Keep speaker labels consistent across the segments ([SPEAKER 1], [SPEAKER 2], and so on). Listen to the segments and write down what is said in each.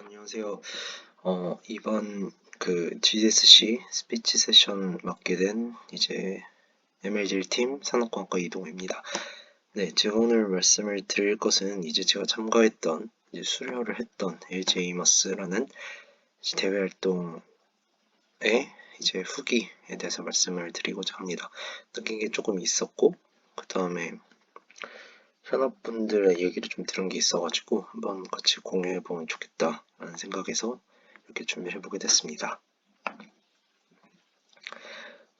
[SPEAKER 1] 안녕하세요. 이번 GSC 스피치 세션 맡게 된 이제 ML질 팀 산업공학과 이동입니다. 네, 제가 오늘 말씀을 드릴 것은 이제 제가 참가했던 이제 수료를 했던 LG 에이머스라는 대외 활동의 이제 후기에 대해서 말씀을 드리고자 합니다. 느낀 게 조금 있었고 그 다음에 현업분들의 얘기를 좀 들은 게 있어가지고 한번 같이 공유해보면 좋겠다라는 생각에서 이렇게 준비를 해보게 됐습니다.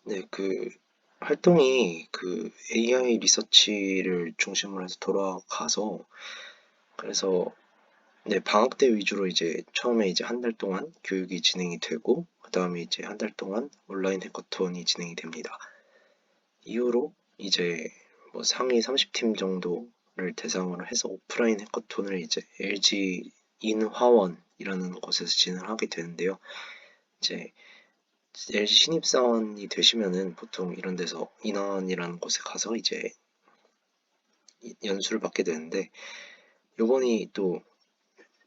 [SPEAKER 1] 네, 활동이 AI 리서치를 중심으로 해서 돌아가서 그래서 네, 방학 때 위주로 이제 처음에 이제 한 달 동안 교육이 진행이 되고 그 다음에 이제 한 달 동안 온라인 해커톤이 진행이 됩니다. 이후로 이제 뭐 상위 30팀 정도를 대상으로 해서 오프라인 해커톤을 이제 LG 인화원이라는 곳에서 진행하게 되는데요. 이제 LG 신입사원이 되시면은 보통 이런 데서 인화원이라는 곳에 가서 이제 연수를 받게 되는데 요번이 또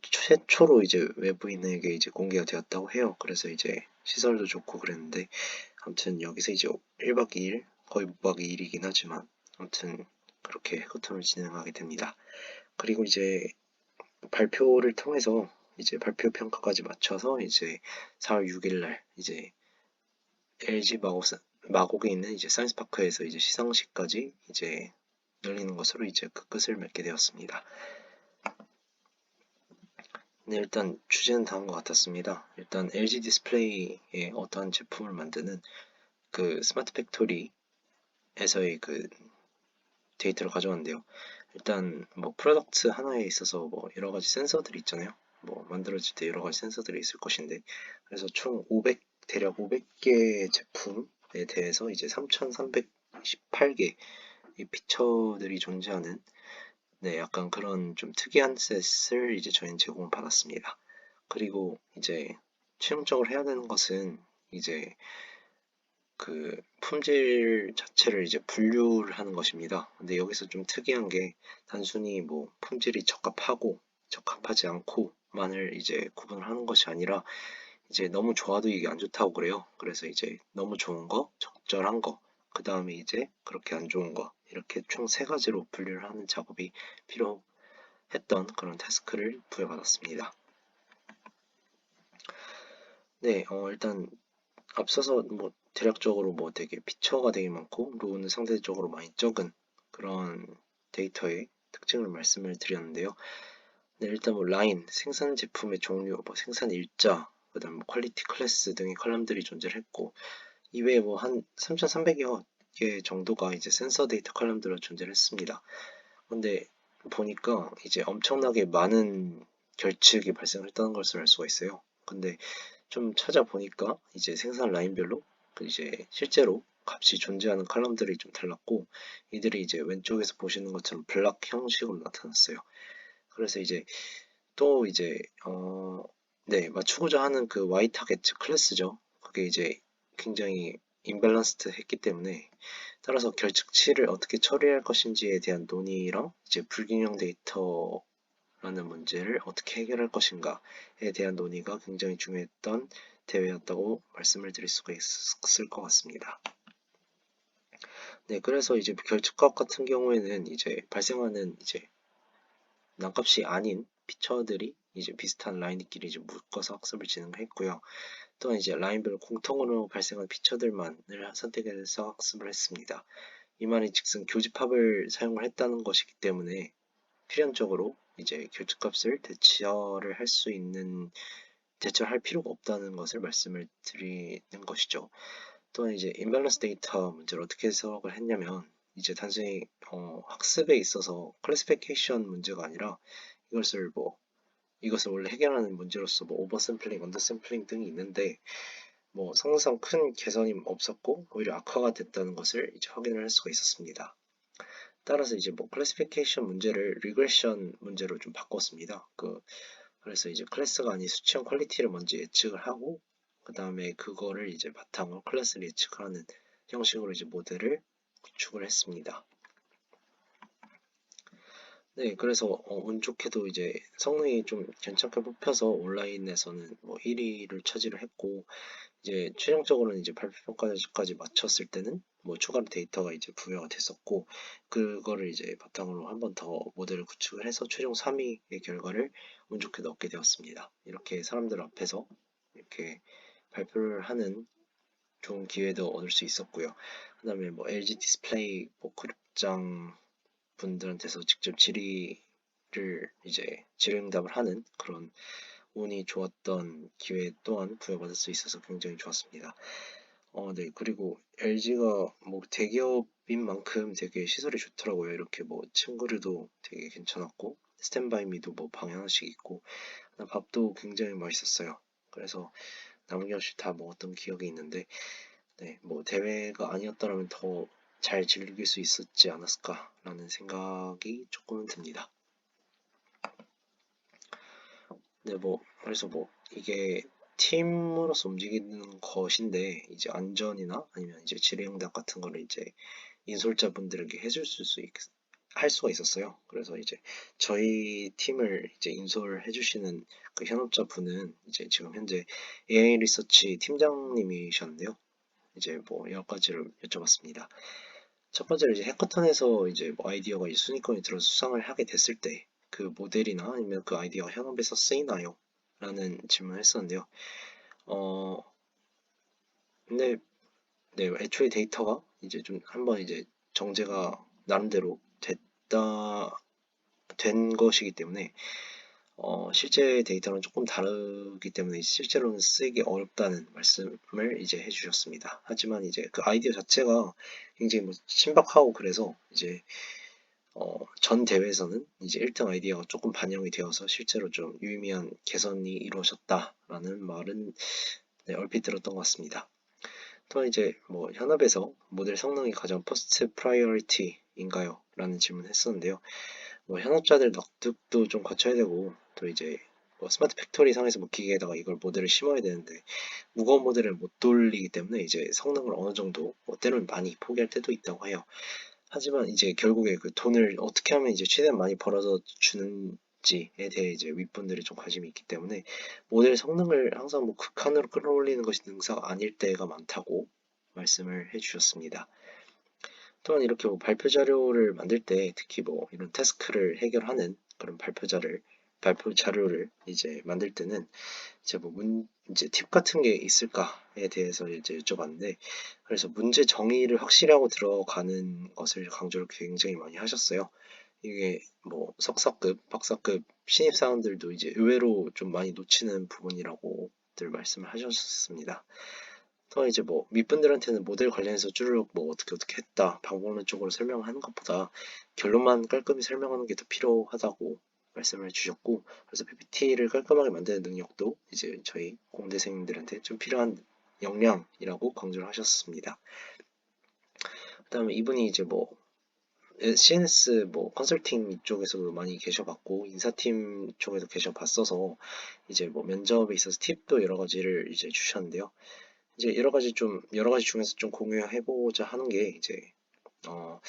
[SPEAKER 1] 최초로 이제 외부인에게 이제 공개가 되었다고 해요. 그래서 이제 시설도 좋고 그랬는데 아무튼 여기서 이제 1박 2일 거의 못 박이 2일이긴 하지만 아무튼 그렇게 해커톤을 진행하게 됩니다. 그리고 이제 발표를 통해서 이제 발표 평가까지 마쳐서 이제 4월 6일 날 이제 LG 마곡에 있는 이제 사이언스파크에서 이제 시상식까지 이제 열리는 것으로 이제 그 끝을 맺게 되었습니다. 네, 일단 주제는 다음과 같았습니다. 일단 LG 디스플레이의 어떠한 제품을 만드는 스마트 팩토리에서의 데이터를 가져왔는데요. 일단 뭐 프로덕트 하나에 있어서 뭐 여러 가지 센서들이 있잖아요. 뭐 만들어질 때 여러 가지 센서들이 있을 것인데 그래서 총 대략 500개의 제품에 대해서 이제 3,318개 이 피처들이 존재하는 네, 약간 그런 좀 특이한 셋을 이제 저희는 제공을 받았습니다. 그리고 이제 최종적으로 해야 되는 것은 이제 품질 자체를 이제 분류를 하는 것입니다. 근데 여기서 좀 특이한 게 단순히 뭐 품질이 적합하고 적합하지 않고만을 이제 구분을 하는 것이 아니라 이제 너무 좋아도 이게 안 좋다고 그래요. 그래서 이제 너무 좋은 거, 적절한 거, 그 다음에 이제 그렇게 안 좋은 거 이렇게 총 세 가지로 분류를 하는 작업이 필요했던 그런 태스크를 부여받았습니다. 네, 일단 앞서서 뭐 대략적으로 뭐 되게 피처가 되게 많고 로우는 상대적으로 많이 적은 그런 데이터의 특징을 말씀을 드렸는데요. 네, 일단 뭐 라인, 생산 제품의 종류, 뭐 생산 일자, 그다음 뭐 퀄리티 클래스 등의 컬럼들이 존재를 했고 이외에 뭐 한 3,300여 개 정도가 이제 센서 데이터 컬럼들로 존재를 했습니다. 근데 보니까 이제 엄청나게 많은 결측이 발생했다는 것을 알 수가 있어요. 근데 좀 찾아보니까 이제 생산 라인별로 이제 실제로 값이 존재하는 컬럼들이 좀 달랐고 이들이 이제 왼쪽에서 보시는 것처럼 블락 형식으로 나타났어요. 그래서 이제 또 이제 네, 맞추고자 하는 그 Y 타겟 클래스죠. 그게 이제 굉장히 임밸런스드 했기 때문에 따라서 결측치를 어떻게 처리할 것인지에 대한 논의랑 이제 불균형 데이터라는 문제를 어떻게 해결할 것인가에 대한 논의가 굉장히 중요했던 대회였다고 말씀을 드릴 수가 있을 것 같습니다. 네, 그래서 이제 결측값 같은 경우에는 이제 발생하는 이제 난값이 아닌 피처들이 이제 비슷한 라인끼리 이제 묶어서 학습을 진행했고요. 또한 이제 라인별 공통으로 발생한 피처들만을 선택해서 학습을 했습니다. 이 말이 즉슨 교집합을 사용을 했다는 것이기 때문에 필연적으로 이제 결집값을 대처할 필요가 없다는 것을 말씀을 드리는 것이죠. 또한 이제 임밸런스 데이터 문제를 어떻게 해석을 했냐면 이제 단순히 학습에 있어서 클래시피케이션 문제가 아니라 이것을 원래 해결하는 문제로서 뭐 오버샘플링, 언더샘플링 등이 있는데 뭐 성능상 큰 개선이 없었고 오히려 악화가 됐다는 것을 이제 확인을 할 수가 있었습니다. 따라서 이제 뭐 클래시피케이션 문제를 리그레션 문제로 좀 바꿨습니다. 그래서 이제 클래스가 아닌 수치형 퀄리티를 먼저 예측을 하고 그 다음에 그거를 이제 바탕으로 클래스를 예측하는 형식으로 이제 모델을 구축을 했습니다. 네, 그래서 운 좋게도 이제 성능이 좀 괜찮게 뽑혀서 온라인에서는 뭐 1위를 차지를 했고, 이제 최종적으로는 이제 발표 평가까지 마쳤을 때는 뭐 추가로 데이터가 이제 부여가 됐었고, 그거를 이제 바탕으로 한 번 더 모델을 구축을 해서 최종 3위의 결과를 운 좋게 얻게 되었습니다. 이렇게 사람들 앞에서 이렇게 발표를 하는 좋은 기회도 얻을 수 있었고요. 그다음에 뭐 LG 디스플레이 뭐 그룹장 분들한테서 직접 질의를 이제 질의응답을 하는 그런 운이 좋았던 기회 또한 부여받을 수 있어서 굉장히 좋았습니다. 네. 그리고 LG가 뭐 대기업인 만큼 되게 시설이 좋더라고요. 이렇게 뭐 침구류도 되게 괜찮았고, 스탠바이미도 뭐 방에 하나씩 있고, 밥도 굉장히 맛있었어요. 그래서 남김없이 다 먹었던 기억이 있는데, 네, 뭐 대회가 아니었더라면 더 잘 즐길 수 있었지 않았을까라는 생각이 조금은 듭니다. 네, 뭐 그래서 뭐 이게 팀으로서 움직이는 것인데 이제 안전이나 아니면 이제 질의응답 같은 거를 이제 인솔자분들에게 할 수가 있었어요. 그래서 이제 저희 팀을 이제 인솔해 주시는 그 현업자분은 이제 지금 현재 AI 리서치 팀장님이셨는데요. 이제 뭐 여러 가지를 여쭤봤습니다. 첫 번째로 이제 해커톤에서 이제 뭐 아이디어가 이 순위권에 들어서 수상을 하게 됐을 때 그 모델이나 아니면 그 아이디어가 현업에서 쓰이나요? 라는 질문을 했었는데요. 어, 근데 네, 애초에 데이터가 이제 좀 한번 이제 정제가 나름대로 된 것이기 때문에 실제 데이터는 조금 다르기 때문에 실제로는 쓰기 어렵다는 말씀을 이제 해주셨습니다. 하지만 이제 그 아이디어 자체가 굉장히 뭐 신박하고 그래서 이제 전 대회에서는 이제 1등 아이디어가 조금 반영이 되어서 실제로 좀 유의미한 개선이 이루어졌다라는 말은 네, 얼핏 들었던 것 같습니다. 또 이제 뭐 현업에서 모델 성능이 가장 퍼스트 프라이어리티인가요? 라는 질문을 했었는데요. 뭐 현업자들 납득도 좀 거쳐야 되고 또 이제 뭐 스마트 팩토리 상에서 뭐 기계에다가 이걸 모델을 심어야 되는데 무거운 모델을 못 돌리기 때문에 이제 성능을 어느 정도 뭐 때로는 많이 포기할 때도 있다고 해요. 하지만 이제 결국에 그 돈을 어떻게 하면 이제 최대한 많이 벌어서 주는지에 대해 이제 윗분들이 좀 관심이 있기 때문에 모델 성능을 항상 뭐 극한으로 끌어올리는 것이 능사가 아닐 때가 많다고 말씀을 해주셨습니다. 또한 이렇게 뭐 발표 자료를 만들 때 특히 뭐 이런 태스크를 해결하는 그런 발표 자료를 이제 만들 때는 이제 뭐 이제 팁 같은 게 있을까에 대해서 이제 여쭤봤는데 그래서 문제 정의를 확실히 하고 들어가는 것을 강조를 굉장히 많이 하셨어요. 이게 뭐 석사급, 박사급 신입사원들도 이제 의외로 좀 많이 놓치는 부분이라고들 말씀을 하셨습니다. 또 이제 뭐 윗분들한테는 모델 관련해서 쭈르륵 뭐 어떻게 했다 방법론적으로 설명하는 것보다 결론만 깔끔히 설명하는 게 더 필요하다고 말씀을 해주셨고 그래서 PPT를 깔끔하게 만드는 능력도 이제 저희 공대생들한테 좀 필요한 역량이라고 강조를 하셨습니다. 그다음에 이분이 이제 뭐 CNS 뭐 컨설팅 쪽에서도 많이 계셔봤고 인사팀 쪽에도 계셔봤어서 이제 뭐 면접에 있어서 팁도 여러 가지를 이제 주셨는데요. 이제 여러 가지 중에서 좀 공유해보자 하는 게 이제 어,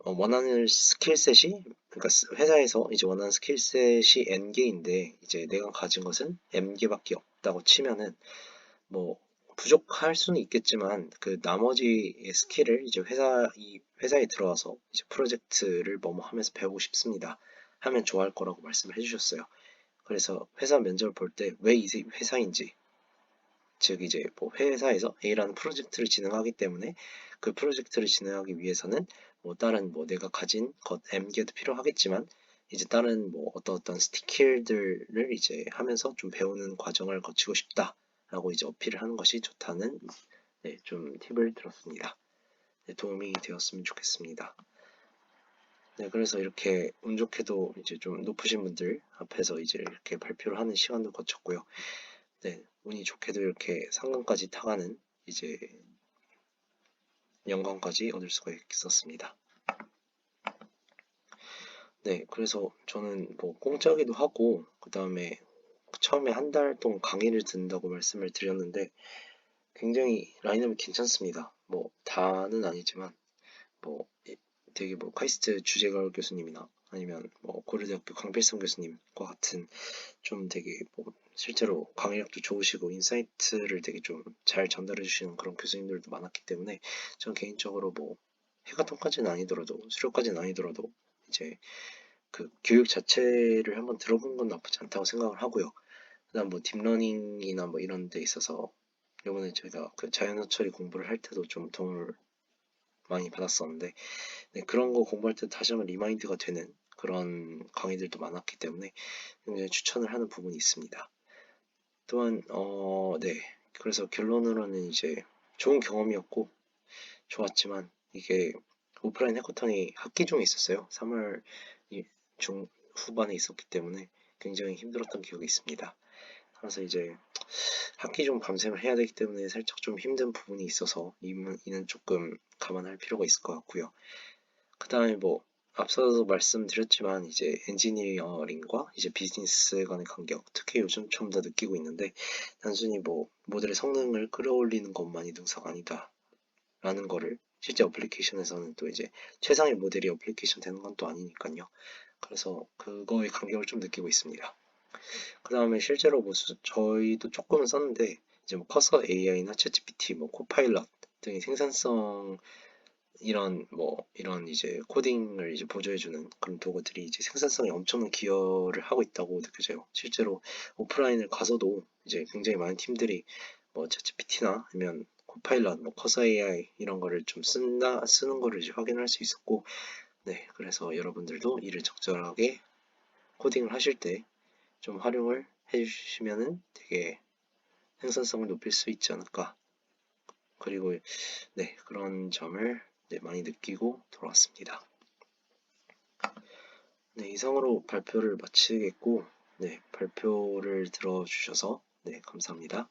[SPEAKER 1] 원하는 스킬셋이 그러니까 회사에서 이제 원하는 스킬셋이 N개인데 이제 내가 가진 것은 M개밖에 없다고 치면은 뭐 부족할 수는 있겠지만 그 나머지의 스킬을 이제 이 회사에 들어와서 이제 프로젝트를 뭐뭐 하면서 배우고 싶습니다. 하면 좋아할 거라고 말씀을 해주셨어요. 그래서 회사 면접을 볼 때 왜 이 회사인지 즉 이제 뭐 회사에서 A라는 프로젝트를 진행하기 때문에 그 프로젝트를 진행하기 위해서는 뭐 다른 뭐 내가 가진 것 M개도 필요하겠지만 이제 다른 뭐 어떤 스킬들을 이제 하면서 좀 배우는 과정을 거치고 싶다라고 이제 어필을 하는 것이 좋다는 네, 좀 팁을 들었습니다. 네, 도움이 되었으면 좋겠습니다. 네, 그래서 이렇게 운 좋게도 이제 좀 높으신 분들 앞에서 이제 이렇게 발표를 하는 시간도 거쳤고요. 네, 운이 좋게도 이렇게 상금까지 타가는 이제 영광까지 얻을 수가 있었습니다. 네, 그래서 저는 뭐 공짜기도 하고 그 다음에 처음에 한 달 동안 강의를 듣는다고 말씀을 드렸는데 굉장히 라인업이 괜찮습니다. 뭐 다는 아니지만 뭐 되게 뭐 카이스트 주재걸 교수님이나 아니면 뭐 고려대학교 강필성 교수님과 같은 좀 되게 뭐 실제로 강의력도 좋으시고 인사이트를 되게 좀 잘 전달해 주시는 그런 교수님들도 많았기 때문에 저는 개인적으로 뭐 해가통까지는 아니더라도 수료까지는 아니더라도 이제 그 교육 자체를 한번 들어본 건 나쁘지 않다고 생각을 하고요. 그다음 뭐 딥러닝이나 뭐 이런 데 있어서 이번에 저희가 그 자연어 처리 공부를 할 때도 좀 도움을 많이 받았었는데 네, 그런 거 공부할 때 다시 한번 리마인드가 되는 그런 강의들도 많았기 때문에 굉장히 추천을 하는 부분이 있습니다. 또한 네, 그래서 결론으로는 이제 좋은 경험이었고 좋았지만 이게 오프라인 해커톤이 학기 중에 있었어요. 3월 중 후반에 있었기 때문에 굉장히 힘들었던 기억이 있습니다. 그래서 이제 학기 중 밤샘을 해야 되기 때문에 살짝 좀 힘든 부분이 있어서 이는 조금 감안할 필요가 있을 것 같고요. 그 다음에 뭐 앞서도 말씀드렸지만 이제 엔지니어링과 이제 비즈니스 간의 간격, 특히 요즘 좀 더 느끼고 있는데 단순히 뭐 모델의 성능을 끌어올리는 것만이 능사가 아니다 라는 거를 실제 어플리케이션에서는 또 이제 최상의 모델이 어플리케이션 되는 건 또 아니니까요. 그래서 그거의 간격을 좀 느끼고 있습니다. 그 다음에 실제로 뭐 저희도 조금은 썼는데 이제 뭐 커서 AI나 챗GPT, 뭐 코파일럿 등의 생산성 이런 이제 코딩을 이제 보조해주는 그런 도구들이 이제 생산성에 엄청난 기여를 하고 있다고 느껴져요. 실제로 오프라인을 가서도 이제 굉장히 많은 팀들이 뭐 챗GPT나 아니면 코파일럿, 뭐 커서 AI 이런 거를 좀 쓰는 거를 이제 확인할 수 있었고, 네, 그래서 여러분들도 이를 적절하게 코딩을 하실 때 좀 활용을 해주시면은 되게 생산성을 높일 수 있지 않을까. 그리고 네, 그런 점을 네, 많이 느끼고 돌아왔습니다. 네, 이상으로 발표를 마치겠고, 네, 발표를 들어주셔서 네, 감사합니다.